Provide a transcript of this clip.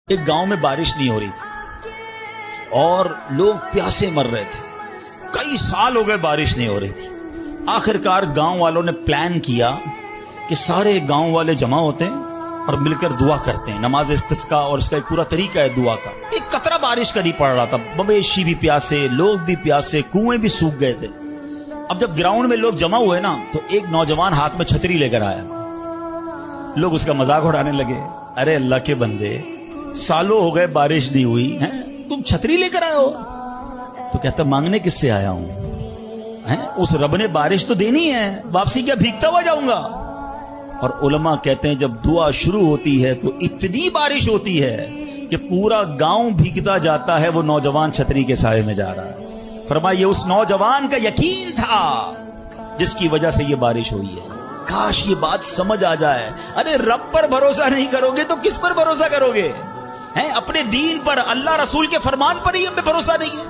ایک گاؤں میں بارش نہیں ہو رہی تھی اور لوگ پیاسے مر رہے تھے. کئی سال ہو گئے بارش نہیں ہو رہی تھی. آخرکار گاؤں والوں نے پلان کیا کہ سارے گاؤں والے جمع ہوتے ہیں اور مل کر دعا کرتے ہیں. نماز استسقاء اور اس کا ایک پورا طریقہ ہے دعا کا. ایک قطرہ بارش کا نہیں پڑ رہا تھا. مویشی بھی پیاسے، لوگ بھی پیاسے، کنویں بھی سوکھ گئے تھے. اب جب گراؤنڈ میں لوگ جمع ہوئے نا تو ایک نوجوان ہاتھ میں چھتری لے کر آیا. لوگ اس کا مذاق اڑانے لگے. ارے اللہ کے بندے، سالوں ہو گئے بارش نہیں ہوئی ہیں، تم چھتری لے کر آئے ہو؟ تو کہتا مانگنے کس سے آیا ہوں؟ اس رب نے بارش تو دینی ہے، واپسی کیا بھیگتا ہوا جاؤں گا؟ اور علماء کہتے ہیں جب دعا شروع ہوتی ہے تو اتنی بارش ہوتی ہے کہ پورا گاؤں بھیگتا جاتا ہے. وہ نوجوان چھتری کے سائے میں جا رہا ہے. فرمایا یہ اس نوجوان کا یقین تھا جس کی وجہ سے یہ بارش ہوئی ہے. کاش یہ بات سمجھ آ جائے. ارے رب پر بھروسہ نہیں کرو گے تو کس پر بھروسہ کرو گے؟ اپنے دین پر، اللہ رسول کے فرمان پر ہی ہمیں بھروسہ نہیں ہے.